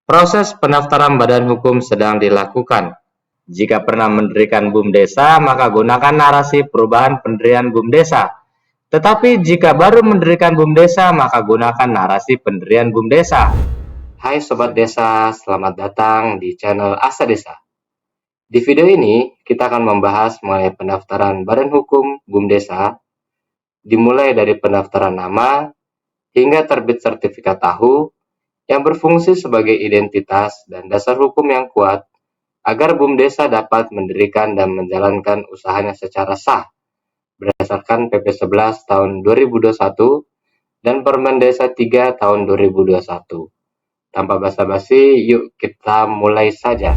Proses pendaftaran badan hukum sedang dilakukan. Jika pernah mendirikan BUMDesa, maka gunakan narasi perubahan pendirian BUMDesa. Tetapi jika baru mendirikan BUMDesa, maka gunakan narasi pendirian BUMDesa. Hai Sobat Desa, selamat datang di channel Asa Desa. Di video ini, kita akan membahas mengenai pendaftaran badan hukum BUMDesa, dimulai dari pendaftaran nama, hingga terbit sertifikat tahu, yang berfungsi sebagai identitas dan dasar hukum yang kuat agar BUMDesa dapat mendirikan dan menjalankan usahanya secara sah berdasarkan PP 11 tahun 2021 dan Permen Desa 3 tahun 2021. Tanpa basa-basi, yuk kita mulai saja.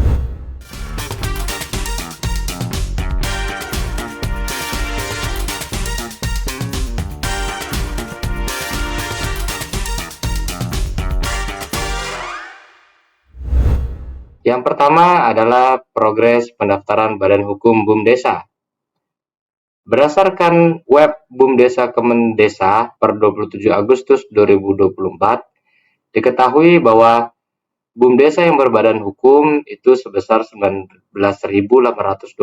Yang pertama adalah progres pendaftaran badan hukum BUMDesa. Berdasarkan web BUMDesa Kemendesa per 27 Agustus 2024, diketahui bahwa BUMDesa yang berbadan hukum itu sebesar 19.826.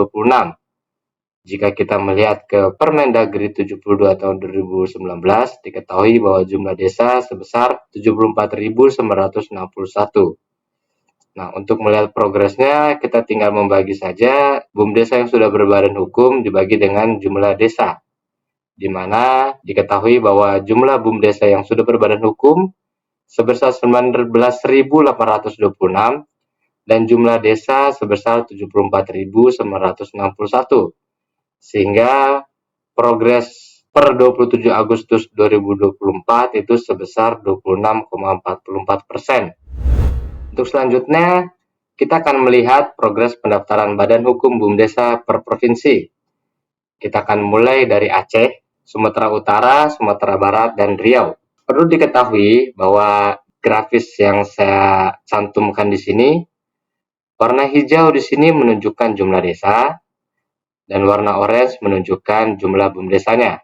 Jika kita melihat ke Permendagri 72 tahun 2019, diketahui bahwa jumlah desa sebesar 74.961. Nah, untuk melihat progresnya, kita tinggal membagi saja BUMDesa yang sudah berbadan hukum dibagi dengan jumlah desa, di mana diketahui bahwa jumlah BUMDesa yang sudah berbadan hukum sebesar 19.826 dan jumlah desa sebesar 74.961, sehingga progres per 27 Agustus 2024 itu sebesar 26,44%. Untuk selanjutnya, kita akan melihat progres pendaftaran badan hukum BUMDesa per provinsi. Kita akan mulai dari Aceh, Sumatera Utara, Sumatera Barat, dan Riau. Perlu diketahui bahwa grafis yang saya cantumkan di sini, warna hijau di sini menunjukkan jumlah desa, dan warna orange menunjukkan jumlah BUMDesanya.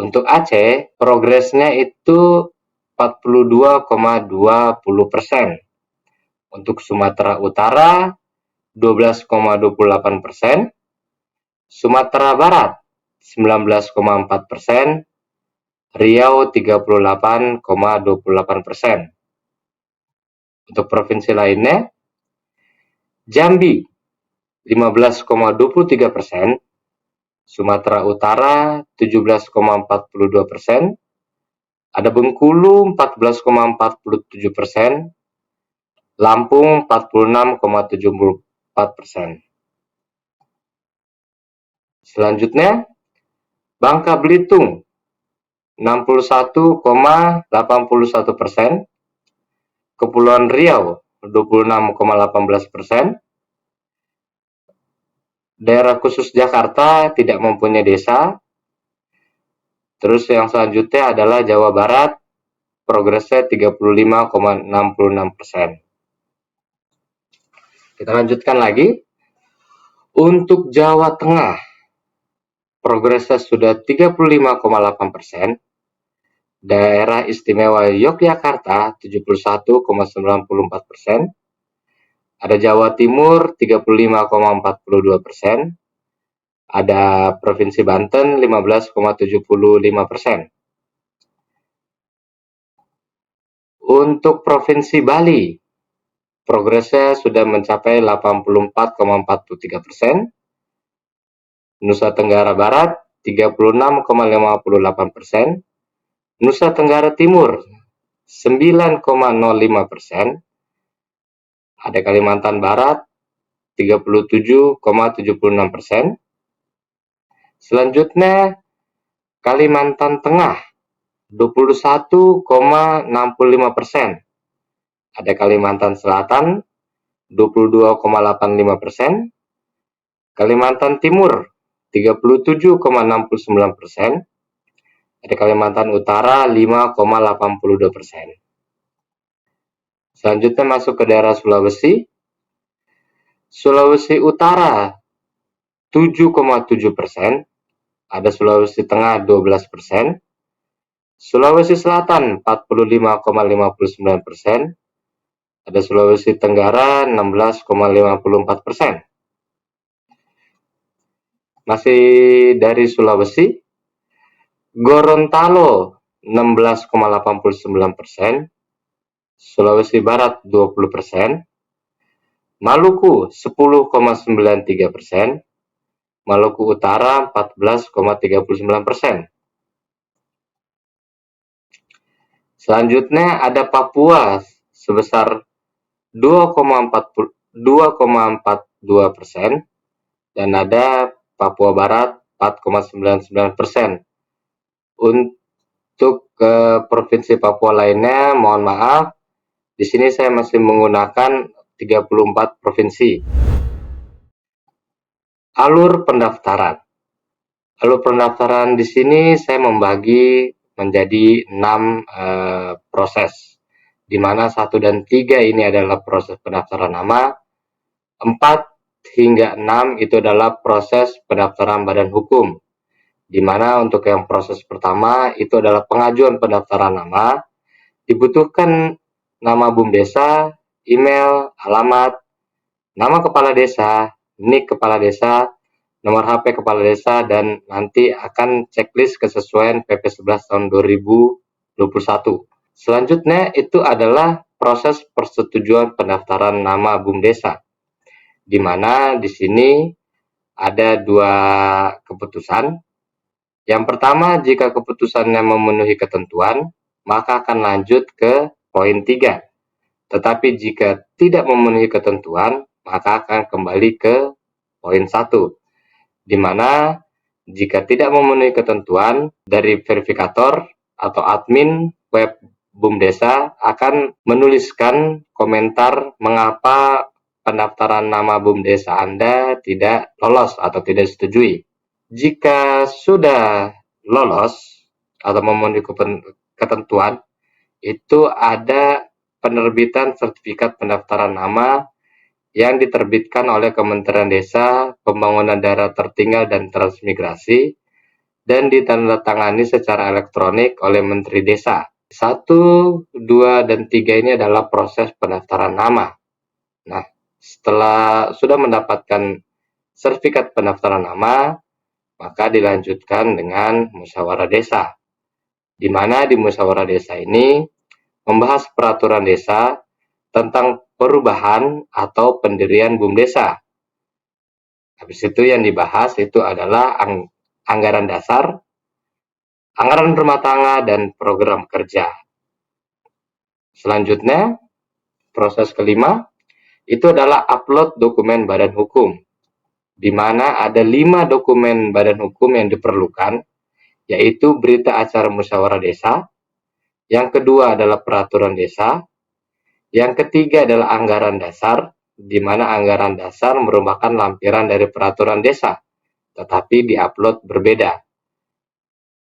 Untuk Aceh, progresnya itu 42,20%. Untuk Sumatera Utara 12,28%, Sumatera Barat 19,4%, Riau 38,28%. Untuk provinsi lainnya, Jambi 15,23%, Sumatera Utara 17,42%, ada Bengkulu 14,47%, Lampung 46,74%. Selanjutnya, Bangka Belitung 61,81%, Kepulauan Riau 26,18%, daerah khusus Jakarta tidak mempunyai desa. Terus yang selanjutnya adalah Jawa Barat, progresnya 35,66%. Kita lanjutkan lagi. Untuk Jawa Tengah, progresnya sudah 35,8%. Daerah Istimewa Yogyakarta 71,94%. Ada Jawa Timur 35,42%. Ada Provinsi Banten 15,75%. Untuk Provinsi Bali, progresnya sudah mencapai 84,43%. Nusa Tenggara Barat 36,58%. Nusa Tenggara Timur 9,05%. Ada Kalimantan Barat 37,76%. Selanjutnya Kalimantan Tengah 21,65%. Ada Kalimantan Selatan 22,85%, Kalimantan Timur 37,69%, ada Kalimantan Utara 5,82%. Selanjutnya masuk ke daerah Sulawesi. Sulawesi Utara 7,7%, ada Sulawesi Tengah 12%, Sulawesi Selatan 45,59%, Ada Sulawesi Tenggara 16,54%. Masih dari Sulawesi, Gorontalo 16,89%, Sulawesi Barat 20%, Maluku 10,93%, Maluku Utara 14,39%. Selanjutnya ada Papua sebesar 2,42% dan ada Papua Barat 4,99%. Untuk provinsi Papua lainnya, mohon maaf, di sini saya masih menggunakan 34 provinsi. Alur pendaftaran. Alur pendaftaran di sini saya membagi menjadi 6 proses, di mana 1 dan 3 ini adalah proses pendaftaran nama, 4 hingga 6 itu adalah proses pendaftaran badan hukum, di mana untuk yang proses pertama itu adalah pengajuan pendaftaran nama, dibutuhkan nama BUMDesa, email, alamat, nama kepala desa, NIK kepala desa, nomor HP kepala desa, dan nanti akan checklist kesesuaian PP 11 tahun 2021. Selanjutnya itu adalah proses persetujuan pendaftaran nama BUMDesa, di mana di sini ada 2 keputusan. Yang pertama, jika keputusannya memenuhi ketentuan, maka akan lanjut ke poin 3. Tetapi jika tidak memenuhi ketentuan, maka akan kembali ke poin 1. Di mana jika tidak memenuhi ketentuan, dari verifikator atau admin web BUMDesa akan menuliskan komentar mengapa pendaftaran nama BUMDesa Anda tidak lolos atau tidak disetujui. Jika sudah lolos atau memenuhi ketentuan, itu ada penerbitan sertifikat pendaftaran nama yang diterbitkan oleh Kementerian Desa, Pembangunan Daerah Tertinggal dan Transmigrasi dan ditandatangani secara elektronik oleh Menteri Desa. 1, 2, dan 3 ini adalah proses pendaftaran nama. Nah, setelah sudah mendapatkan sertifikat pendaftaran nama, maka dilanjutkan dengan musyawarah desa, di mana di musyawarah desa ini membahas peraturan desa tentang perubahan atau pendirian BUMDesa. Habis itu yang dibahas itu adalah anggaran dasar, anggaran rumah tangga, dan program kerja. Selanjutnya, proses kelima, itu adalah upload dokumen badan hukum, di mana ada 5 dokumen badan hukum yang diperlukan, yaitu berita acara musyawarah desa, yang kedua adalah peraturan desa, yang ketiga adalah anggaran dasar, di mana anggaran dasar merupakan lampiran dari peraturan desa, tetapi diupload berbeda.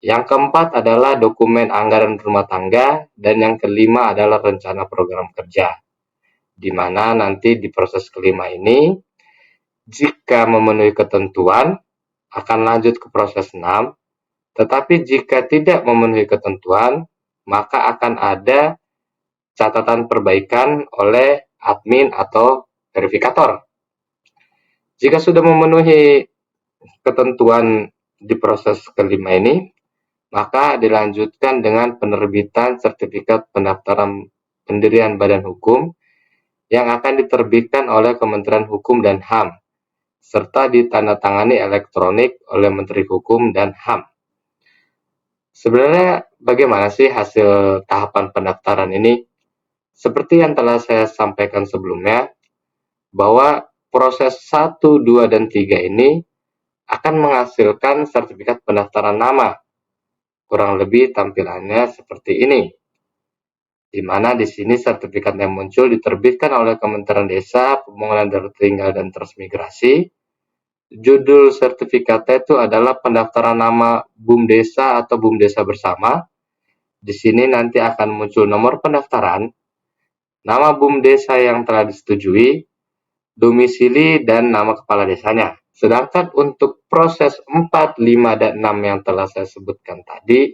Yang keempat adalah dokumen anggaran rumah tangga, dan yang kelima adalah rencana program kerja, di mana nanti di proses kelima ini, jika memenuhi ketentuan, akan lanjut ke proses 6, tetapi jika tidak memenuhi ketentuan, maka akan ada catatan perbaikan oleh admin atau verifikator. Jika sudah memenuhi ketentuan di proses kelima ini, maka dilanjutkan dengan penerbitan sertifikat pendaftaran pendirian badan hukum yang akan diterbitkan oleh Kementerian Hukum dan HAM, serta ditandatangani elektronik oleh Menteri Hukum dan HAM. Sebenarnya bagaimana sih hasil tahapan pendaftaran ini? Seperti yang telah saya sampaikan sebelumnya, bahwa proses 1, 2, dan 3 ini akan menghasilkan sertifikat pendaftaran nama. Kurang lebih tampilannya seperti ini, di mana di sini sertifikat yang muncul diterbitkan oleh Kementerian Desa, Pembangunan Daerah Tertinggal dan Transmigrasi. Judul sertifikatnya itu adalah pendaftaran nama BUMDesa atau BUMDesa bersama. Di sini nanti akan muncul nomor pendaftaran, nama BUMDesa yang telah disetujui, domisili, dan nama kepala desanya. Sedangkan untuk proses 4, 5, dan 6 yang telah saya sebutkan tadi,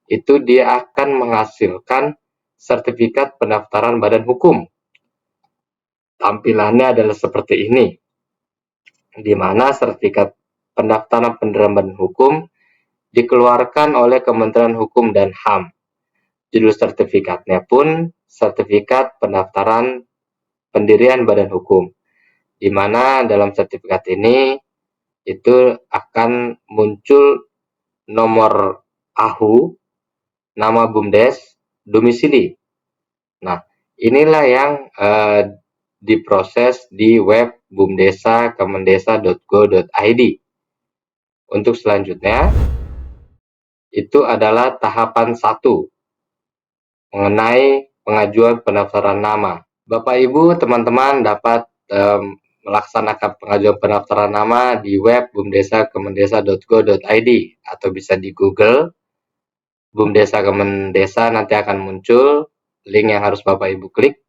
itu dia akan menghasilkan sertifikat pendaftaran badan hukum, tampilannya adalah seperti ini, di mana sertifikat pendaftaran pendirian badan hukum dikeluarkan oleh Kementerian Hukum dan HAM. Judul sertifikatnya pun sertifikat pendaftaran pendirian badan hukum, di mana dalam sertifikat ini itu akan muncul nomor AHU, nama BUMDes, domisili. Nah, inilah yang diproses di web bumdesa.kemendesa.go.id. Untuk selanjutnya, itu adalah tahapan 1 mengenai pengajuan pendaftaran nama. Bapak Ibu, teman-teman dapat melaksanakan pengajuan pendaftaran nama di web bumdesa.kemendesa.go.id atau bisa di Google Bumdesa Kemendesa, nanti akan muncul link yang harus Bapak Ibu klik.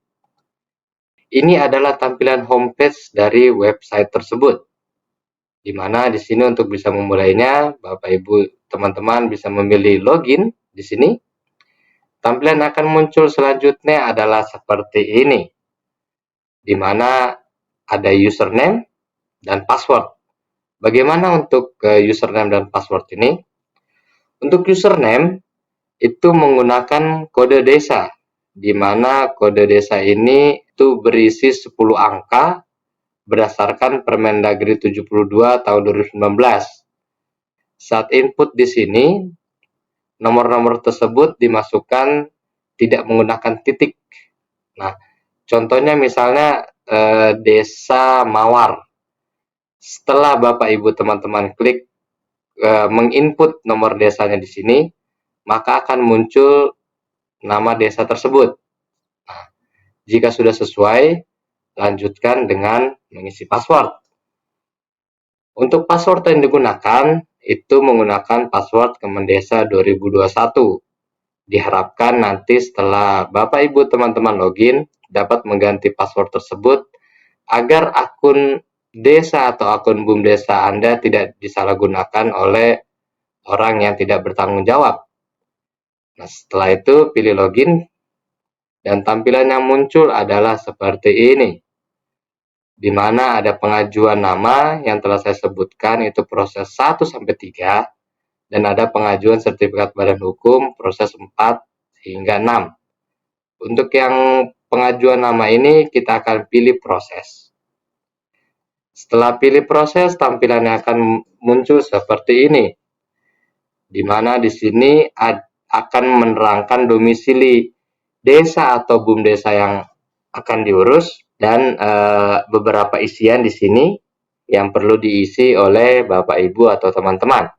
Ini adalah tampilan homepage dari website tersebut, di mana di sini untuk bisa memulainya, Bapak Ibu teman-teman bisa memilih login di sini. Tampilan akan muncul selanjutnya adalah seperti ini, di mana ada username dan password. Bagaimana untuk username dan password ini? Untuk username itu menggunakan kode desa, di mana kode desa ini itu berisi 10 angka berdasarkan Permendagri 72 tahun 2019. Saat input di sini, nomor-nomor tersebut dimasukkan tidak menggunakan titik. Nah, contohnya misalnya Desa Mawar. Setelah Bapak Ibu teman-teman klik menginput nomor desanya di sini, maka akan muncul nama desa tersebut. Nah, jika sudah sesuai, lanjutkan dengan mengisi password. Untuk password yang digunakan, itu menggunakan password Kemendesa 2021. Diharapkan nanti setelah Bapak Ibu teman-teman login, dapat mengganti password tersebut, agar akun desa atau akun BUMDesa Anda tidak disalahgunakan oleh orang yang tidak bertanggung jawab. Nah, setelah itu pilih login, dan tampilan yang muncul adalah seperti ini, di mana ada pengajuan nama yang telah saya sebutkan, itu proses 1-3, dan ada pengajuan sertifikat badan hukum proses 4 hingga 6. Untuk yang pengajuan nama ini kita akan pilih proses. Setelah pilih proses, tampilannya akan muncul seperti ini, di mana di sini akan menerangkan domisili desa atau BUMDesa yang akan diurus, dan beberapa isian di sini yang perlu diisi oleh Bapak Ibu atau teman-teman.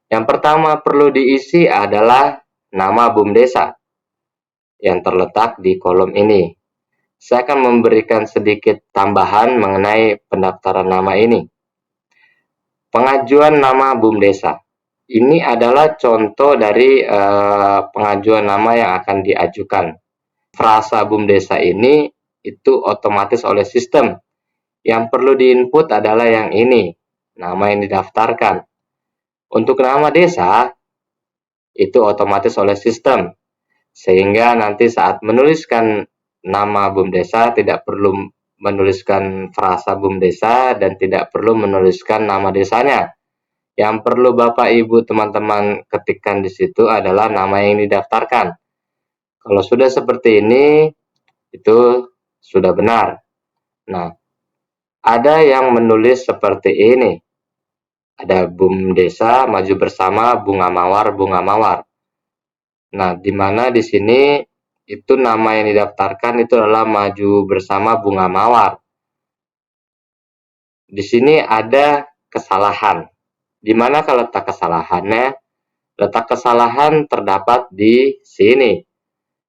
Yang pertama perlu diisi adalah nama BUMDesa yang terletak di kolom ini. Saya akan memberikan sedikit tambahan mengenai pendaftaran nama ini. Pengajuan nama BUMDesa. Ini adalah contoh dari pengajuan nama yang akan diajukan. Frasa BUMDesa ini itu otomatis oleh sistem. Yang perlu diinput adalah yang ini, nama yang didaftarkan. Untuk nama desa, itu otomatis oleh sistem. Sehingga nanti saat menuliskan nama BUMDesa tidak perlu menuliskan frasa BUMDesa dan tidak perlu menuliskan nama desanya. Yang perlu Bapak Ibu teman-teman ketikkan di situ adalah nama yang didaftarkan. Kalau sudah seperti ini, itu sudah benar. Nah, ada yang menulis seperti ini. Ada BUMDesa maju bersama bunga mawar bunga mawar. Nah, di mana di sini itu nama yang didaftarkan itu adalah maju bersama bunga mawar. Di sini ada kesalahan. Di mana letak kesalahannya? Letak kesalahan terdapat di sini,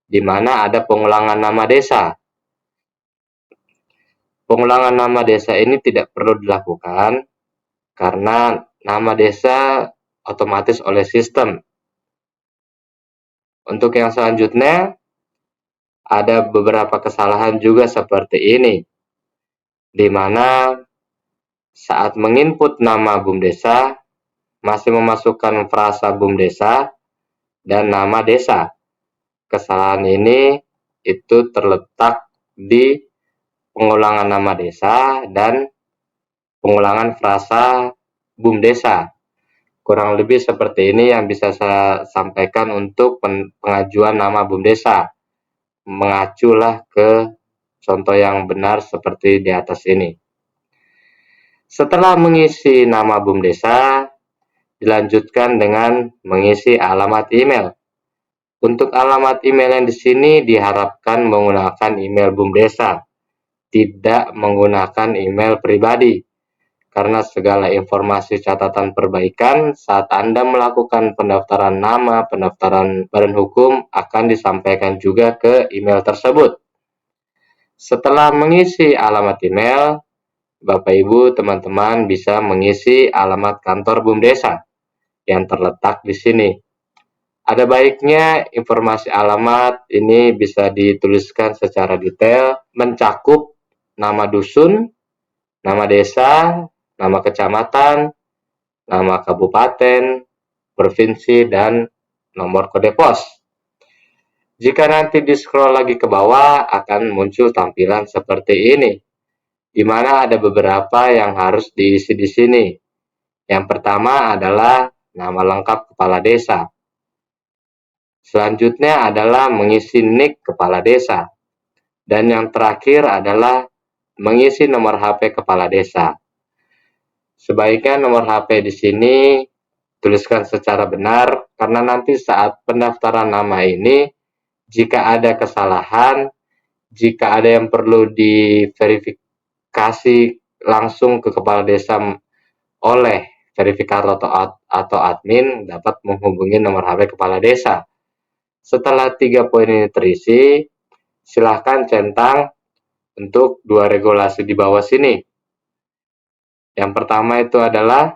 di mana ada pengulangan nama desa. Pengulangan nama desa ini tidak perlu dilakukan karena nama desa otomatis oleh sistem. Untuk yang selanjutnya, ada beberapa kesalahan juga seperti ini, di mana saat menginput nama BUMDesa, masih memasukkan frasa BUMDesa dan nama desa. Kesalahan ini itu terletak di pengulangan nama desa, dan pengulangan frasa BUMDesa. Kurang lebih seperti ini yang bisa saya sampaikan untuk pengajuan nama BUMDesa. Mengaculah ke contoh yang benar seperti di atas ini. Setelah mengisi nama BUMDesa, dilanjutkan dengan mengisi alamat email. Untuk alamat email yang di sini diharapkan menggunakan email BUMDesa, tidak menggunakan email pribadi. Karena segala informasi catatan perbaikan saat Anda melakukan pendaftaran nama, pendaftaran badan hukum akan disampaikan juga ke email tersebut. Setelah mengisi alamat email, Bapak Ibu teman-teman bisa mengisi alamat kantor BUMDesa yang terletak di sini. Ada baiknya informasi alamat ini bisa dituliskan secara detail, mencakup nama dusun, nama desa, nama kecamatan, nama kabupaten, provinsi, dan nomor kode pos. Jika nanti di-scroll lagi ke bawah, akan muncul tampilan seperti ini, di mana ada beberapa yang harus diisi di sini. Yang pertama adalah nama lengkap kepala desa. Selanjutnya adalah mengisi NIK kepala desa. Dan yang terakhir adalah mengisi nomor HP kepala desa. Sebaiknya nomor HP di sini tuliskan secara benar, karena nanti saat pendaftaran nama ini, jika ada kesalahan, jika ada yang perlu diverifikasi langsung ke kepala desa oleh verifikator atau admin, dapat menghubungi nomor HP kepala desa. Setelah 3 poin ini terisi, silahkan centang untuk 2 regulasi di bawah sini. Yang pertama itu adalah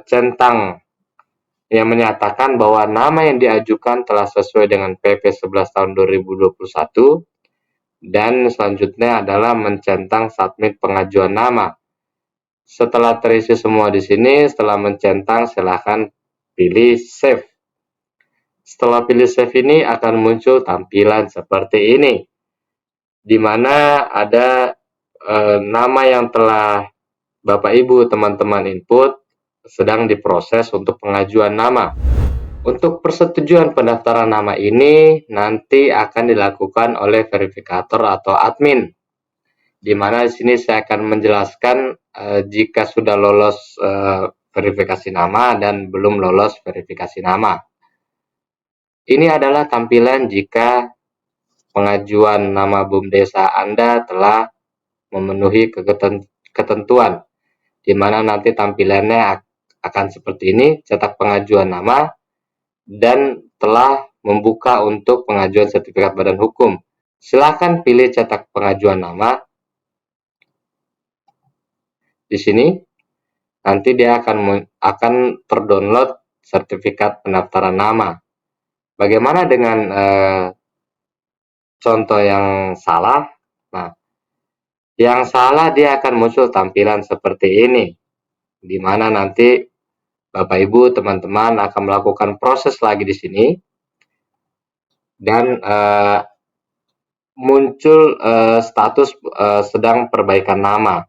centang yang menyatakan bahwa nama yang diajukan telah sesuai dengan PP 11 tahun 2021, dan selanjutnya adalah mencentang submit pengajuan nama. Setelah terisi semua di sini, setelah mencentang silahkan pilih save. Setelah pilih save ini akan muncul tampilan seperti ini, di mana ada nama yang telah Bapak Ibu teman-teman input sedang diproses untuk pengajuan nama. Untuk persetujuan pendaftaran nama ini nanti akan dilakukan oleh verifikator atau admin, di mana di sini saya akan menjelaskan jika sudah lolos verifikasi nama dan belum lolos verifikasi nama. Ini adalah tampilan jika pengajuan nama BUMDesa Anda telah memenuhi ketentuan, di mana nanti tampilannya akan seperti ini, cetak pengajuan nama, dan telah membuka untuk pengajuan sertifikat badan hukum. Silakan pilih cetak pengajuan nama. Di sini nanti dia akan terdownload sertifikat pendaftaran nama. Bagaimana dengan contoh yang salah? Nah, yang salah dia akan muncul tampilan seperti ini, di mana nanti Bapak Ibu teman-teman akan melakukan proses lagi di sini, dan muncul status sedang perbaikan nama,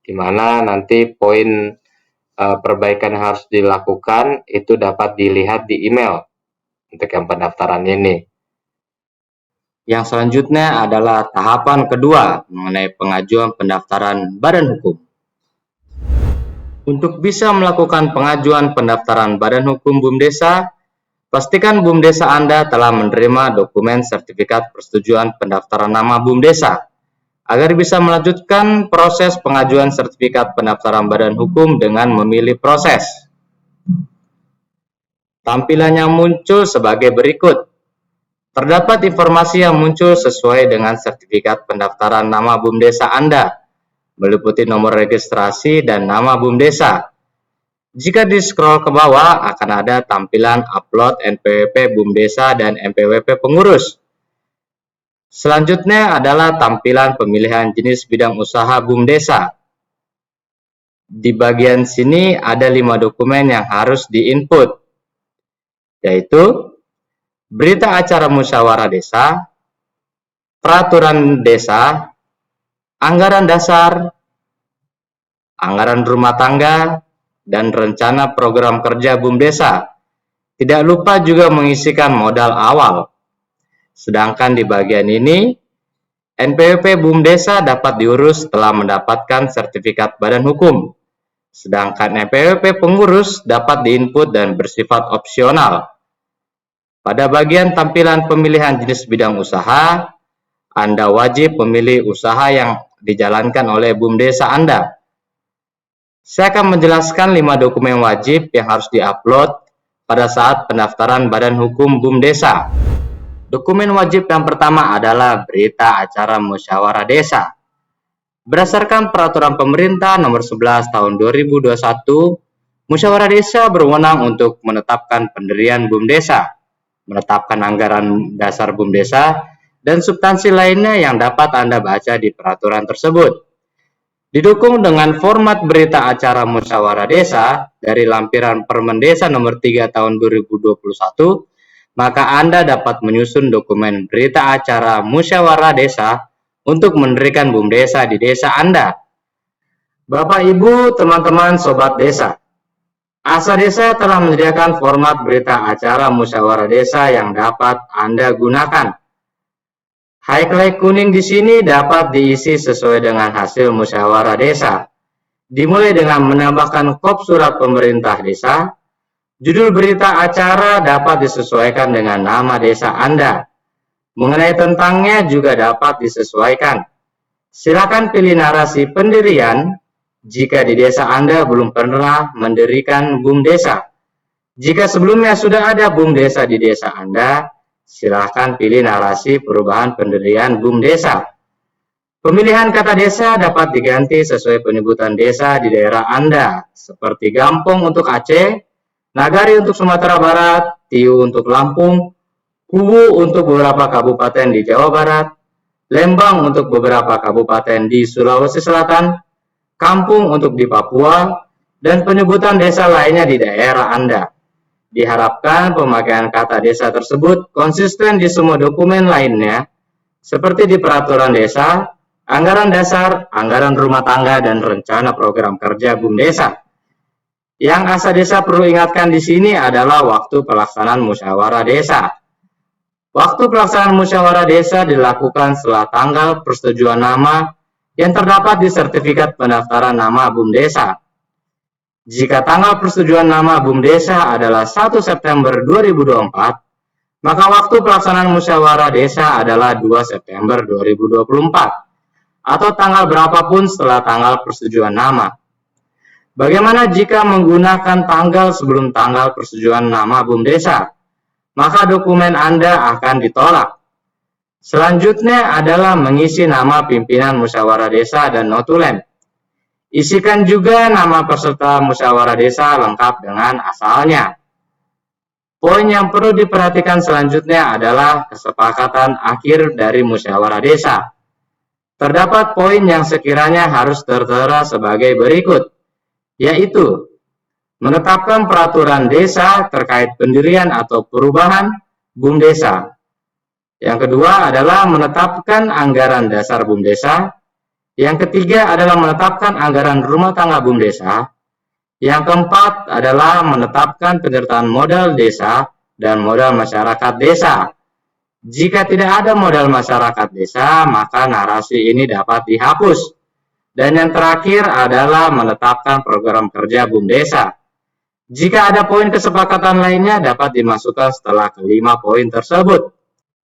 di mana nanti poin perbaikan yang harus dilakukan itu dapat dilihat di email untuk yang pendaftaran ini. Yang selanjutnya adalah tahapan kedua mengenai pengajuan pendaftaran badan hukum. Untuk bisa melakukan pengajuan pendaftaran badan hukum BUMDesa, pastikan BUMDesa Anda telah menerima dokumen sertifikat persetujuan pendaftaran nama BUMDesa, agar bisa melanjutkan proses pengajuan sertifikat pendaftaran badan hukum dengan memilih proses. Tampilan yang muncul sebagai berikut. Terdapat informasi yang muncul sesuai dengan sertifikat pendaftaran nama BUMDesa Anda, meliputi nomor registrasi dan nama BUMDesa. Jika di-scroll ke bawah, akan ada tampilan upload NPWP BUMDesa dan NPWP pengurus. Selanjutnya adalah tampilan pemilihan jenis bidang usaha BUMDesa. Di bagian sini ada 5 dokumen yang harus di-input, yaitu berita acara musyawarah desa, peraturan desa, anggaran dasar, anggaran rumah tangga, dan rencana program kerja BUMDesa. Tidak lupa juga mengisikan modal awal. Sedangkan di bagian ini, NPWP BUMDesa dapat diurus setelah mendapatkan sertifikat badan hukum. Sedangkan NPWP pengurus dapat diinput dan bersifat opsional. Pada bagian tampilan pemilihan jenis bidang usaha, Anda wajib memilih usaha yang dijalankan oleh BUMDesa Anda. Saya akan menjelaskan 5 dokumen wajib yang harus diupload pada saat pendaftaran badan hukum BUMDesa. Dokumen wajib yang pertama adalah berita acara musyawarah desa. Berdasarkan peraturan pemerintah nomor 11 tahun 2021, musyawarah desa berwenang untuk menetapkan pendirian BUMDesa, menetapkan anggaran dasar BUMDesa, dan substansi lainnya yang dapat Anda baca di peraturan tersebut. Didukung dengan format berita acara musyawarah desa dari lampiran Permendesa nomor 3 tahun 2021, maka Anda dapat menyusun dokumen berita acara musyawarah desa untuk mendirikan BUMDesa di desa Anda. Bapak, Ibu, teman-teman, sobat desa, ASA Desa telah menyediakan format berita acara musyawarah desa yang dapat Anda gunakan. Highlight kuning di sini dapat diisi sesuai dengan hasil musyawarah desa. Dimulai dengan menambahkan kop surat pemerintah desa. Judul berita acara dapat disesuaikan dengan nama desa Anda. Mengenai tentangnya juga dapat disesuaikan. Silakan pilih narasi pendirian jika di desa Anda belum pernah mendirikan BUMDesa. Jika sebelumnya sudah ada BUMDesa di desa Anda, silakan pilih narasi perubahan pendirian BUMDesa. Pemilihan kata desa dapat diganti sesuai penyebutan desa di daerah Anda, seperti Gampong untuk Aceh, Nagari untuk Sumatera Barat, Tiu untuk Lampung, Kubu untuk beberapa kabupaten di Jawa Barat, Lembang untuk beberapa kabupaten di Sulawesi Selatan, Kampung untuk di Papua, dan penyebutan desa lainnya di daerah Anda. Diharapkan pemakaian kata desa tersebut konsisten di semua dokumen lainnya, seperti di peraturan desa, anggaran dasar, anggaran rumah tangga, dan rencana program kerja BUMDesa. Yang ASA Desa perlu ingatkan di sini adalah waktu pelaksanaan musyawarah desa. Waktu pelaksanaan musyawarah desa dilakukan setelah tanggal persetujuan nama yang terdapat di sertifikat pendaftaran nama BUMDesa. Jika tanggal persetujuan nama BUMDesa adalah 1 September 2024, maka waktu pelaksanaan musyawarah desa adalah 2 September 2024, atau tanggal berapapun setelah tanggal persetujuan nama. Bagaimana jika menggunakan tanggal sebelum tanggal persetujuan nama BUMDesa? Maka dokumen Anda akan ditolak. Selanjutnya adalah mengisi nama pimpinan musyawarah desa dan notulen. Isikan juga nama peserta musyawarah desa lengkap dengan asalnya. Poin yang perlu diperhatikan selanjutnya adalah kesepakatan akhir dari musyawarah desa. Terdapat poin yang sekiranya harus tertera sebagai berikut, yaitu menetapkan peraturan desa terkait pendirian atau perubahan BUMDesa. Yang kedua adalah menetapkan anggaran dasar BUMDesa. Yang ketiga adalah menetapkan anggaran rumah tangga BUMDesa. Yang keempat adalah menetapkan penyertaan modal desa dan modal masyarakat desa. Jika tidak ada modal masyarakat desa, maka narasi ini dapat dihapus. Dan yang terakhir adalah menetapkan program kerja BUMDesa. Jika ada poin kesepakatan lainnya dapat dimasukkan setelah kelima poin tersebut.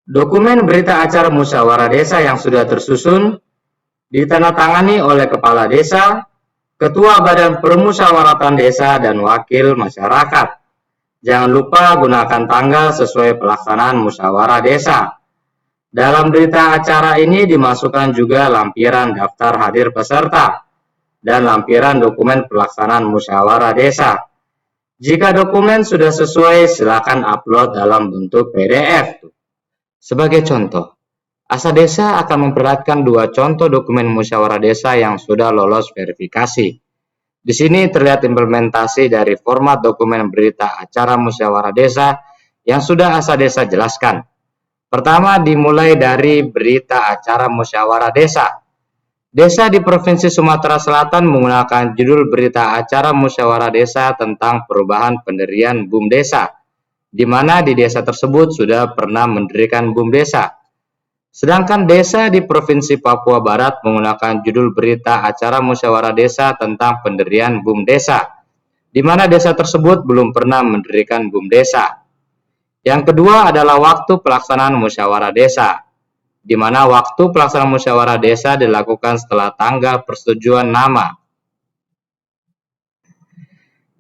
Dokumen berita acara musyawarah desa yang sudah tersusun ditandatangani oleh Kepala Desa, Ketua Badan Permusyawaratan Desa, dan Wakil Masyarakat. Jangan lupa gunakan tanggal sesuai pelaksanaan musyawarah desa. Dalam berita acara ini dimasukkan juga lampiran daftar hadir peserta dan lampiran dokumen pelaksanaan musyawarah desa. Jika dokumen sudah sesuai, silakan upload dalam bentuk PDF. Sebagai contoh, ASA Desa akan memperlihatkan 2 contoh dokumen musyawarah desa yang sudah lolos verifikasi. Di sini terlihat implementasi dari format dokumen berita acara musyawarah desa yang sudah ASA Desa jelaskan. Pertama, dimulai dari berita acara musyawarah desa. Desa di Provinsi Sumatera Selatan menggunakan judul berita acara musyawarah desa tentang perubahan pendirian BUMDesa, di mana di desa tersebut sudah pernah mendirikan BUMDesa. Sedangkan desa di Provinsi Papua Barat menggunakan judul berita acara musyawarah desa tentang pendirian BUMDesa, di mana desa tersebut belum pernah mendirikan BUMDesa. Yang kedua adalah waktu pelaksanaan musyawarah desa, di mana waktu pelaksanaan musyawarah desa dilakukan setelah tanggal persetujuan nama.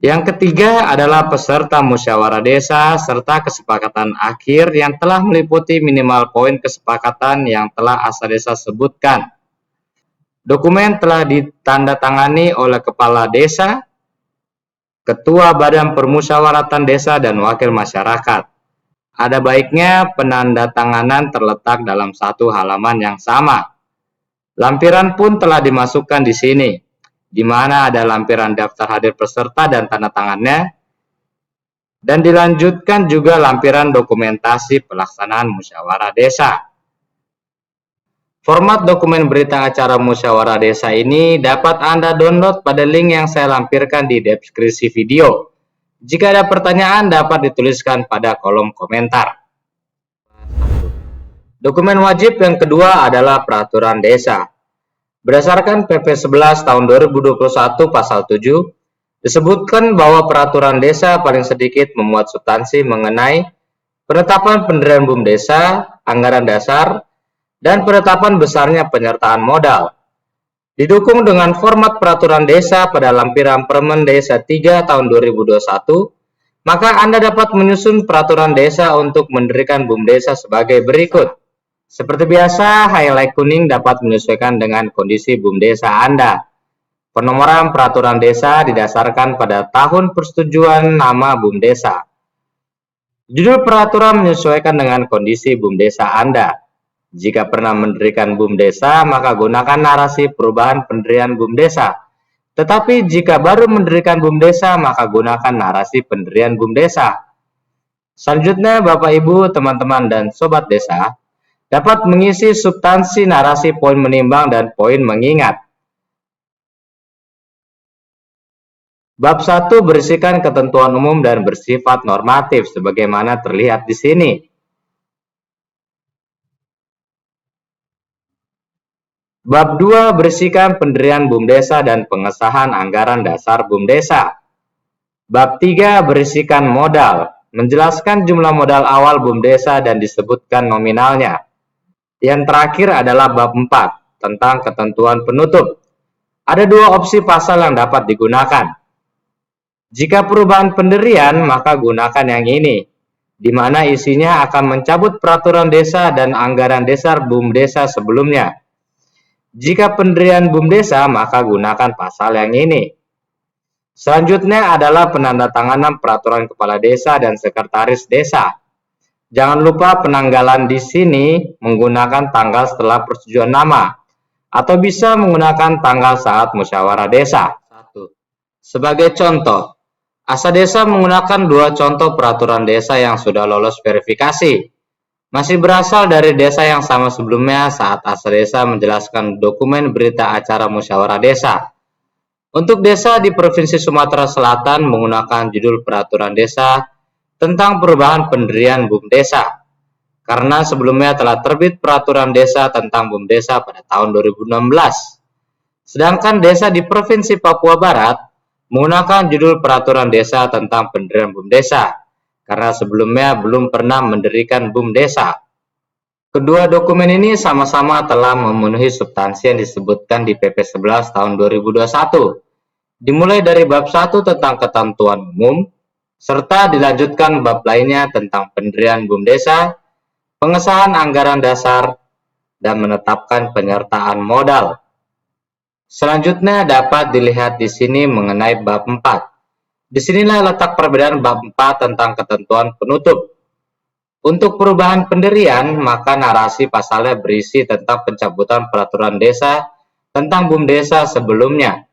Yang ketiga adalah peserta musyawarah desa serta kesepakatan akhir yang telah meliputi minimal poin kesepakatan yang telah asal desa sebutkan. Dokumen telah ditandatangani oleh kepala desa, ketua badan permusyawaratan desa, dan wakil masyarakat. Ada baiknya penandatanganan terletak dalam satu halaman yang sama. Lampiran pun telah dimasukkan di sini, di mana ada lampiran daftar hadir peserta dan tanda tangannya, dan dilanjutkan juga lampiran dokumentasi pelaksanaan musyawarah desa. Format dokumen berita acara musyawarah desa ini dapat Anda download pada link yang saya lampirkan di deskripsi video. Jika ada pertanyaan dapat dituliskan pada kolom komentar. Dokumen wajib yang kedua adalah peraturan desa. Berdasarkan PP 11 tahun 2021 pasal 7, disebutkan bahwa peraturan desa paling sedikit memuat substansi mengenai penetapan pendirian BUMDesa, anggaran dasar, dan penetapan besarnya penyertaan modal. Didukung dengan format peraturan desa pada lampiran Permen Desa 3 tahun 2021, maka Anda dapat menyusun peraturan desa untuk mendirikan BUMDesa sebagai berikut. Seperti biasa, highlight kuning dapat menyesuaikan dengan kondisi BUMDesa Anda. Penomoran peraturan desa didasarkan pada tahun persetujuan nama BUMDesa. Judul peraturan menyesuaikan dengan kondisi BUMDesa Anda. Jika pernah mendirikan BUMDesa, maka gunakan narasi perubahan pendirian BUMDesa. Tetapi jika baru mendirikan BUMDesa, maka gunakan narasi pendirian BUMDesa. Selanjutnya, Bapak, Ibu, teman-teman, dan Sobat Desa dapat mengisi substansi narasi poin menimbang dan poin mengingat. Bab 1 berisikan ketentuan umum dan bersifat normatif sebagaimana terlihat di sini. Bab 2 berisikan pendirian BUMDesa dan pengesahan anggaran dasar BUMDesa. Bab 3 berisikan modal, menjelaskan jumlah modal awal BUMDesa dan disebutkan nominalnya. Yang terakhir adalah bab 4, tentang ketentuan penutup. Ada dua opsi pasal yang dapat digunakan. Jika perubahan pendirian, maka gunakan yang ini, di mana isinya akan mencabut peraturan desa dan anggaran dasar BUMDesa sebelumnya. Jika pendirian BUMDesa, maka gunakan pasal yang ini. Selanjutnya adalah penandatanganan peraturan kepala desa dan sekretaris desa. Jangan lupa penanggalan di sini menggunakan tanggal setelah persetujuan nama, atau bisa menggunakan tanggal saat musyawarah desa. 1. Sebagai contoh, ASA Desa menggunakan dua contoh peraturan desa yang sudah lolos verifikasi. Masih berasal dari desa yang sama sebelumnya saat ASA Desa menjelaskan dokumen berita acara musyawarah desa. Untuk desa di Provinsi Sumatera Selatan menggunakan judul peraturan desa tentang perubahan pendirian BUMDesa. Karena sebelumnya telah terbit peraturan desa tentang BUMDesa pada tahun 2016. Sedangkan desa di Provinsi Papua Barat menggunakan judul peraturan desa tentang pendirian BUMDesa. Karena sebelumnya belum pernah mendirikan BUMDesa. Kedua dokumen ini sama-sama telah memenuhi substansi yang disebutkan di PP 11 tahun 2021. Dimulai dari bab 1 tentang ketentuan umum, serta dilanjutkan bab lainnya tentang pendirian BUMDesa, pengesahan anggaran dasar, dan menetapkan penyertaan modal. Selanjutnya dapat dilihat di sini mengenai bab 4. Disinilah letak perbedaan bab 4 tentang ketentuan penutup. Untuk perubahan pendirian, maka narasi pasalnya berisi tentang pencabutan peraturan desa tentang BUMDesa sebelumnya.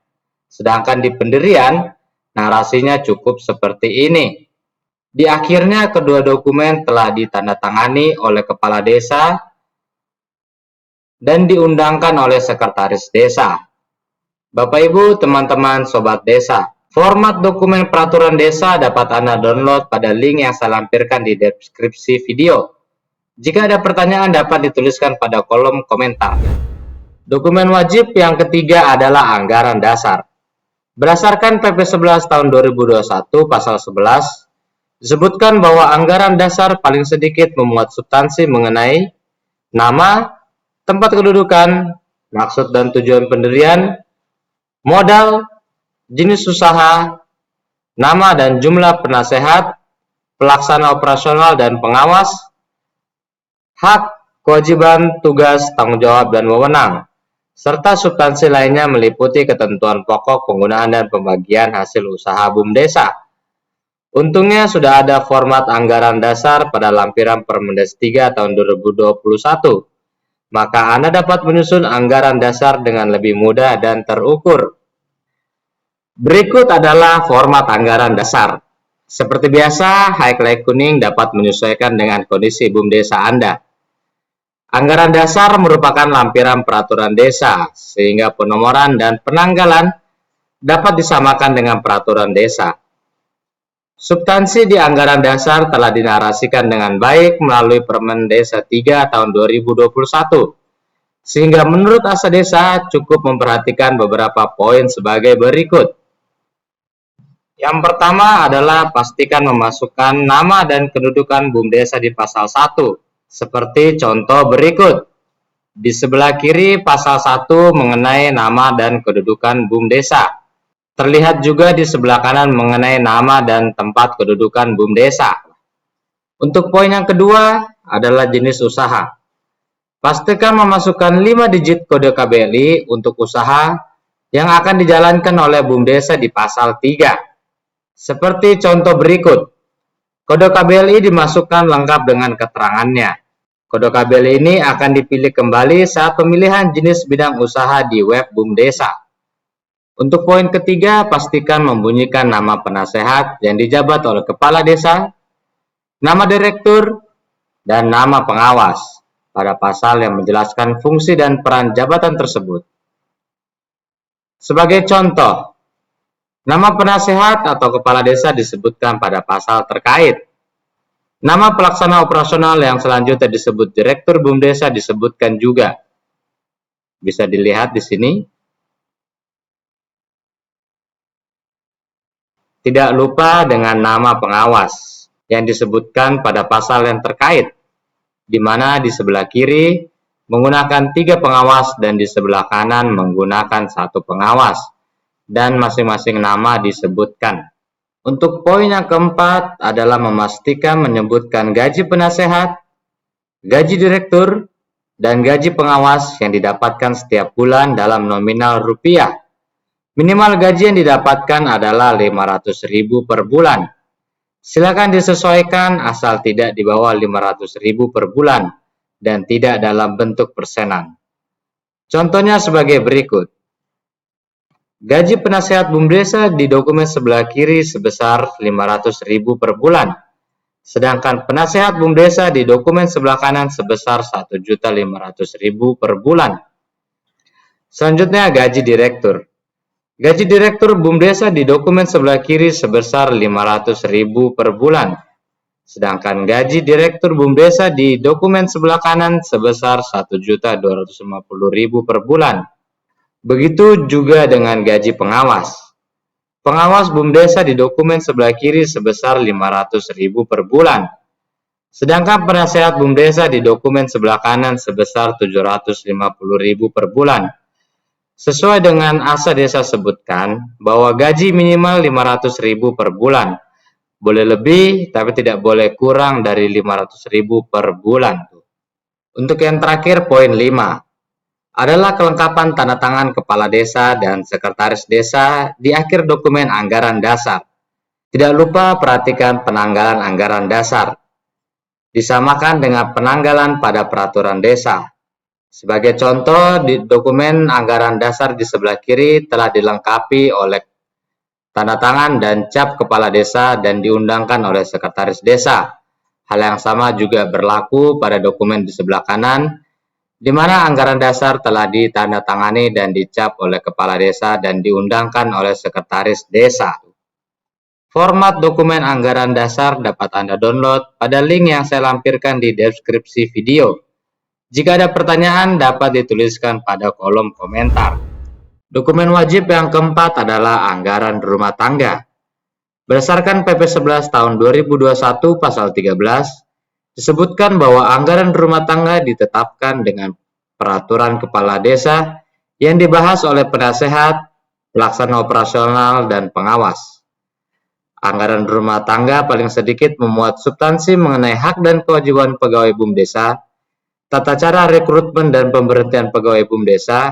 Sedangkan di pendirian, narasinya cukup seperti ini. Di akhirnya, kedua dokumen telah ditandatangani oleh kepala desa dan diundangkan oleh sekretaris desa. Bapak Ibu, teman-teman sobat desa, format dokumen peraturan desa dapat Anda download pada link yang saya lampirkan di deskripsi video. Jika ada pertanyaan dapat dituliskan pada kolom komentar. Dokumen wajib yang ketiga adalah anggaran dasar. Berdasarkan PP 11 tahun 2021 pasal 11, disebutkan bahwa anggaran dasar paling sedikit memuat substansi mengenai nama, tempat kedudukan, maksud dan tujuan pendirian, modal, jenis usaha, nama dan jumlah penasehat, pelaksana operasional dan pengawas, hak, kewajiban, tugas, tanggung jawab, dan wewenang, serta substansi lainnya meliputi ketentuan pokok penggunaan dan pembagian hasil usaha BUMDesa. Untungnya sudah ada format anggaran dasar pada lampiran Permendes 3 tahun 2021, maka Anda dapat menyusun anggaran dasar dengan lebih mudah dan terukur. Berikut adalah format anggaran dasar. Seperti biasa, highlight kuning dapat menyesuaikan dengan kondisi BUMDesa Anda. Anggaran dasar merupakan lampiran peraturan desa, sehingga penomoran dan penanggalan dapat disamakan dengan peraturan desa. Substansi di anggaran dasar telah dinarasikan dengan baik melalui Permen Desa 3 tahun 2021, sehingga menurut Asa Desa cukup memperhatikan beberapa poin sebagai berikut. Yang pertama adalah pastikan memasukkan nama dan kedudukan BUMDesa di pasal 1. Seperti contoh berikut. Di sebelah kiri pasal 1 mengenai nama dan kedudukan BUMDesa. Terlihat juga di sebelah kanan mengenai nama dan tempat kedudukan BUMDesa. Untuk poin yang kedua adalah jenis usaha. Pastikan memasukkan 5 digit kode KBLI untuk usaha yang akan dijalankan oleh BUMDesa di pasal 3. Seperti contoh berikut. Kode KBLI dimasukkan lengkap dengan keterangannya. Kode KBLI ini akan dipilih kembali saat pemilihan jenis bidang usaha di web BUMDesa. Untuk poin ketiga, pastikan membunyikan nama penasehat yang dijabat oleh kepala desa, nama direktur, dan nama pengawas pada pasal yang menjelaskan fungsi dan peran jabatan tersebut. Sebagai contoh, nama penasehat atau kepala desa disebutkan pada pasal terkait. Nama pelaksana operasional yang selanjutnya disebut Direktur BUMDesa disebutkan juga. Bisa dilihat di sini. Tidak lupa dengan nama pengawas yang disebutkan pada pasal yang terkait, di mana di sebelah kiri menggunakan 3 pengawas dan di sebelah kanan menggunakan 1 pengawas, dan masing-masing nama disebutkan. Untuk poin yang keempat adalah memastikan menyebutkan gaji penasehat, gaji direktur, dan gaji pengawas yang didapatkan setiap bulan dalam nominal rupiah. Minimal gaji yang didapatkan adalah 500.000 per bulan. Silakan disesuaikan asal tidak di bawah 500.000 per bulan dan tidak dalam bentuk persenan. Contohnya sebagai berikut. Gaji penasehat BUMDesa di dokumen sebelah kiri sebesar 500.000 per bulan. Sedangkan penasehat BUMDesa di dokumen sebelah kanan sebesar 1.500.000 per bulan. Selanjutnya gaji direktur. Gaji direktur BUMDesa di dokumen sebelah kiri sebesar 500.000 per bulan. Sedangkan gaji direktur BUMDesa di dokumen sebelah kanan sebesar 1.250.000 per bulan. Begitu juga dengan gaji pengawas. Pengawas BUMDesa di dokumen sebelah kiri sebesar 500.000 per bulan. Sedangkan penasehat BUMDesa di dokumen sebelah kanan sebesar 750.000 per bulan. Sesuai dengan Asa Desa sebutkan bahwa gaji minimal 500.000 per bulan. Boleh lebih tapi tidak boleh kurang dari 500.000 per bulan. Untuk yang terakhir poin 5. Adalah kelengkapan tanda tangan kepala desa dan sekretaris desa di akhir dokumen anggaran dasar. Tidak lupa perhatikan penanggalan anggaran dasar. Disamakan dengan penanggalan pada peraturan desa. Sebagai contoh, di dokumen anggaran dasar di sebelah kiri telah dilengkapi oleh tanda tangan dan cap kepala desa dan diundangkan oleh sekretaris desa. Hal yang sama juga berlaku pada dokumen di sebelah kanan di mana anggaran dasar telah ditandatangani dan dicap oleh kepala desa dan diundangkan oleh sekretaris desa. Format dokumen anggaran dasar dapat Anda download pada link yang saya lampirkan di deskripsi video. Jika ada pertanyaan, dapat dituliskan pada kolom komentar. Dokumen wajib yang keempat adalah anggaran rumah tangga. Berdasarkan PP 11 tahun 2021 pasal 13, disebutkan bahwa anggaran rumah tangga ditetapkan dengan peraturan kepala desa yang dibahas oleh penasehat, pelaksana operasional, dan pengawas. Anggaran rumah tangga paling sedikit memuat substansi mengenai hak dan kewajiban pegawai BUMDesa, tata cara rekrutmen dan pemberhentian pegawai BUMDesa,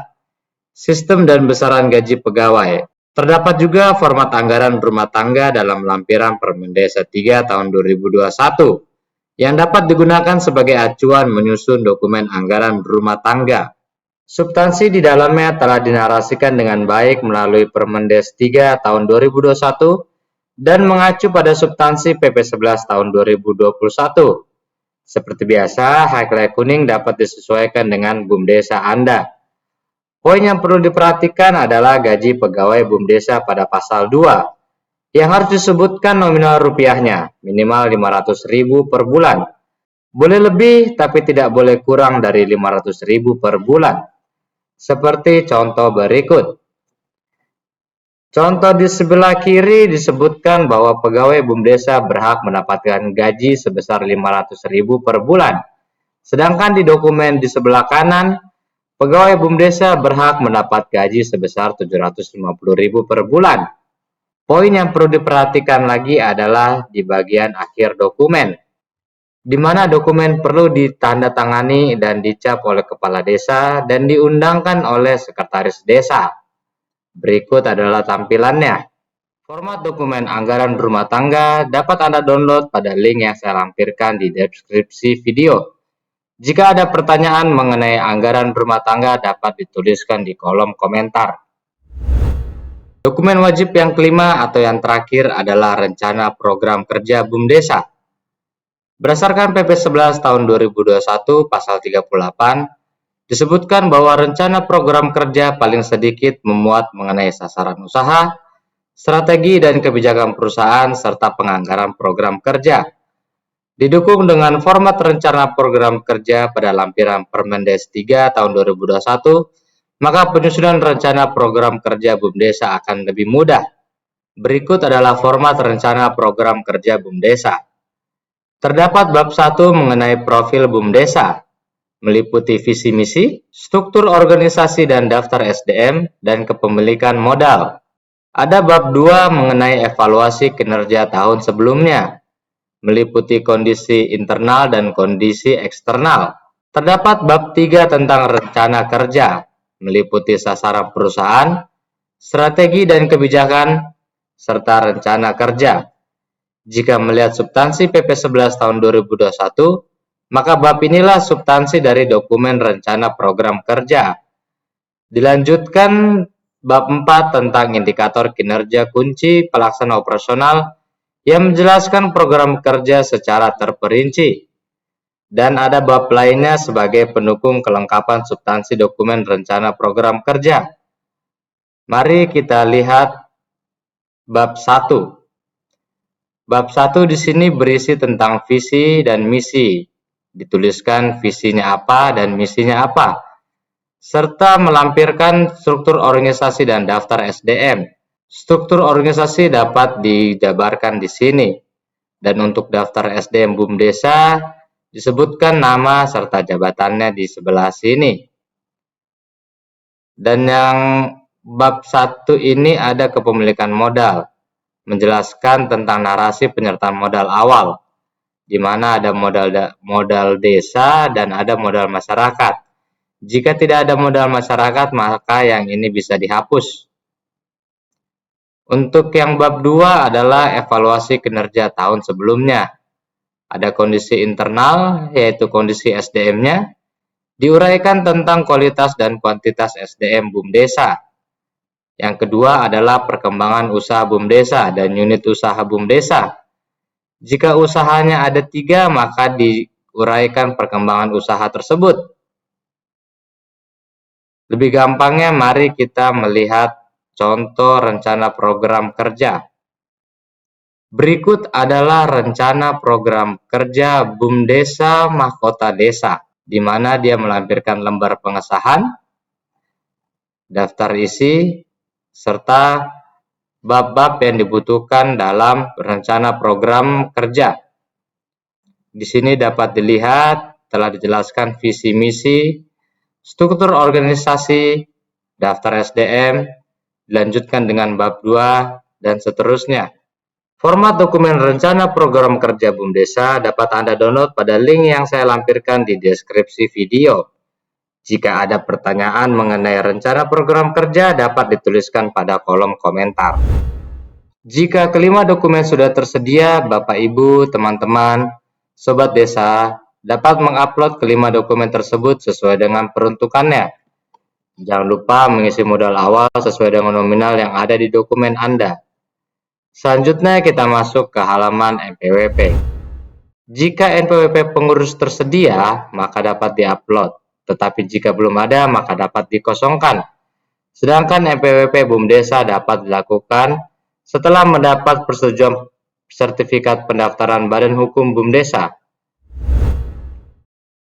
sistem dan besaran gaji pegawai. Terdapat juga format anggaran rumah tangga dalam lampiran Permendesa 3 tahun 2021 yang dapat digunakan sebagai acuan menyusun dokumen anggaran rumah tangga. Substansi di dalamnya telah dinarasikan dengan baik melalui Permendes 3 tahun 2021 dan mengacu pada substansi PP 11 tahun 2021. Seperti biasa, highlight kuning dapat disesuaikan dengan BUMDesa Anda. Poin yang perlu diperhatikan adalah gaji pegawai BUMDesa pada pasal 2, yang harus disebutkan nominal rupiahnya, minimal 500.000 per bulan. Boleh lebih, tapi tidak boleh kurang dari 500.000 per bulan. Seperti contoh berikut. Contoh di sebelah kiri disebutkan bahwa pegawai BUMDesa berhak mendapatkan gaji sebesar 500.000 per bulan. Sedangkan di dokumen di sebelah kanan, pegawai BUMDesa berhak mendapat gaji sebesar 750.000 per bulan. Poin yang perlu diperhatikan lagi adalah di bagian akhir dokumen, di mana dokumen perlu ditandatangani dan dicap oleh kepala desa dan diundangkan oleh sekretaris desa. Berikut adalah tampilannya. Format dokumen anggaran rumah tangga dapat Anda download pada link yang saya lampirkan di deskripsi video. Jika ada pertanyaan mengenai anggaran rumah tangga dapat dituliskan di kolom komentar. Dokumen wajib yang kelima atau yang terakhir adalah rencana program kerja BUMDesa. Berdasarkan PP 11 tahun 2021 pasal 38, disebutkan bahwa rencana program kerja paling sedikit memuat mengenai sasaran usaha, strategi dan kebijakan perusahaan, serta penganggaran program kerja. Didukung dengan format rencana program kerja pada lampiran Permendes 3 tahun 2021, maka penyusunan rencana program kerja BUMDesa akan lebih mudah. Berikut adalah format rencana program kerja BUMDesa. Terdapat bab 1 mengenai profil BUMDesa, meliputi visi misi, struktur organisasi dan daftar SDM, dan kepemilikan modal. Ada bab 2 mengenai evaluasi kinerja tahun sebelumnya, meliputi kondisi internal dan kondisi eksternal. Terdapat bab 3 tentang rencana kerja, meliputi sasaran perusahaan, strategi dan kebijakan, serta rencana kerja. Jika melihat substansi PP 11 tahun 2021, maka bab inilah substansi dari dokumen rencana program kerja. Dilanjutkan bab 4 tentang indikator kinerja kunci pelaksana operasional yang menjelaskan program kerja secara terperinci. Dan ada bab lainnya sebagai pendukung kelengkapan substansi dokumen rencana program kerja. Mari kita lihat bab 1. Bab 1 di sini berisi tentang visi dan misi. Dituliskan visinya apa dan misinya apa, serta melampirkan struktur organisasi dan daftar SDM. Struktur organisasi dapat dijabarkan di sini, dan untuk daftar SDM BUMDesa disebutkan nama serta jabatannya di sebelah sini. Dan yang bab 1 ini ada kepemilikan modal, menjelaskan tentang narasi penyertaan modal awal, di mana ada modal desa dan ada modal masyarakat. Jika tidak ada modal masyarakat, maka yang ini bisa dihapus. Untuk yang bab 2 adalah evaluasi kinerja tahun sebelumnya. Ada kondisi internal, yaitu kondisi SDM-nya, diuraikan tentang kualitas dan kuantitas SDM BUMDesa. Yang kedua adalah perkembangan usaha BUMDesa dan unit usaha BUMDesa. Jika usahanya ada 3, maka diuraikan perkembangan usaha tersebut. Lebih gampangnya, mari kita melihat contoh rencana program kerja. Berikut adalah rencana program kerja BUMDesa Mahkota Desa, di mana dia melampirkan lembar pengesahan, daftar isi, serta bab-bab yang dibutuhkan dalam rencana program kerja. Di sini dapat dilihat telah dijelaskan visi misi, struktur organisasi, daftar SDM, dilanjutkan dengan bab 2, dan seterusnya. Format dokumen rencana program kerja BUMDesa dapat Anda download pada link yang saya lampirkan di deskripsi video. Jika ada pertanyaan mengenai rencana program kerja, dapat dituliskan pada kolom komentar. Jika kelima dokumen sudah tersedia, Bapak Ibu, teman-teman, Sobat Desa dapat mengupload kelima dokumen tersebut sesuai dengan peruntukannya. Jangan lupa mengisi modal awal sesuai dengan nominal yang ada di dokumen Anda. Selanjutnya kita masuk ke halaman NPWP. Jika NPWP pengurus tersedia, maka dapat diupload. Tetapi jika belum ada, maka dapat dikosongkan. Sedangkan NPWP BUMDesa dapat dilakukan setelah mendapat persetujuan sertifikat pendaftaran Badan Hukum BUMDesa.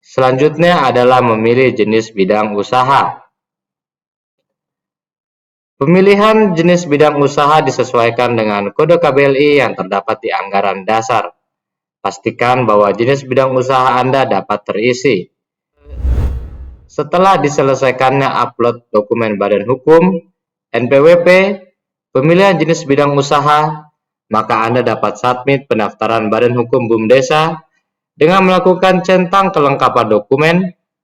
Selanjutnya adalah memilih jenis bidang usaha. Pemilihan jenis bidang usaha disesuaikan dengan kode KBLI yang terdapat di anggaran dasar. Pastikan bahwa jenis bidang usaha Anda dapat terisi. Setelah diselesaikannya upload dokumen Badan Hukum, NPWP, pemilihan jenis bidang usaha, maka Anda dapat submit pendaftaran Badan Hukum BUMDesa dengan melakukan centang kelengkapan dokumen,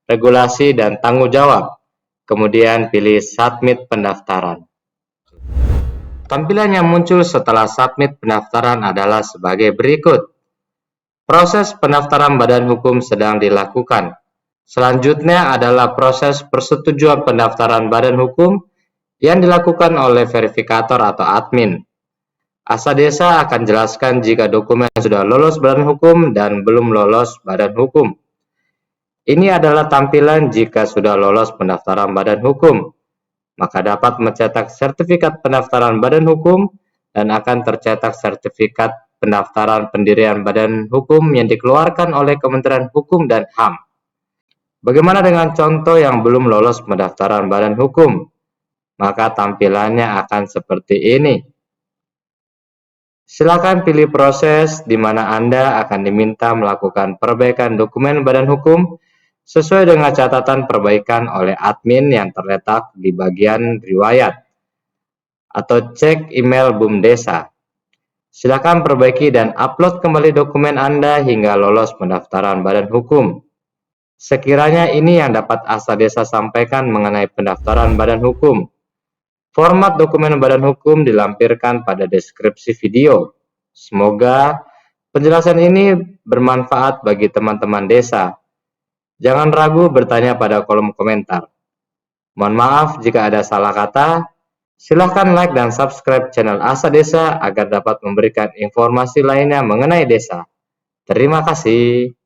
regulasi, dan tanggung jawab. Kemudian pilih submit pendaftaran. Tampilan yang muncul setelah submit pendaftaran adalah sebagai berikut. Proses pendaftaran Badan Hukum sedang dilakukan. Selanjutnya adalah proses persetujuan pendaftaran Badan Hukum yang dilakukan oleh verifikator atau admin. Asa Desa akan jelaskan jika dokumen sudah lolos Badan Hukum dan belum lolos Badan Hukum. Ini adalah tampilan jika sudah lolos pendaftaran Badan Hukum. Maka dapat mencetak sertifikat pendaftaran Badan Hukum dan akan tercetak sertifikat pendaftaran pendirian Badan Hukum yang dikeluarkan oleh Kementerian Hukum dan HAM. Bagaimana dengan contoh yang belum lolos pendaftaran Badan Hukum? Maka tampilannya akan seperti ini. Silakan pilih proses di mana Anda akan diminta melakukan perbaikan dokumen Badan Hukum sesuai dengan catatan perbaikan oleh admin yang terletak di bagian riwayat atau cek email BUMDesa. Silakan perbaiki dan upload kembali dokumen Anda hingga lolos pendaftaran Badan Hukum. Sekiranya ini yang dapat Asa Desa sampaikan mengenai pendaftaran Badan Hukum. Format dokumen Badan Hukum dilampirkan pada deskripsi video. Semoga penjelasan ini bermanfaat bagi teman-teman desa. Jangan ragu bertanya pada kolom komentar. Mohon maaf jika ada salah kata. Silahkan like dan subscribe channel Asa Desa agar dapat memberikan informasi lainnya mengenai desa. Terima kasih.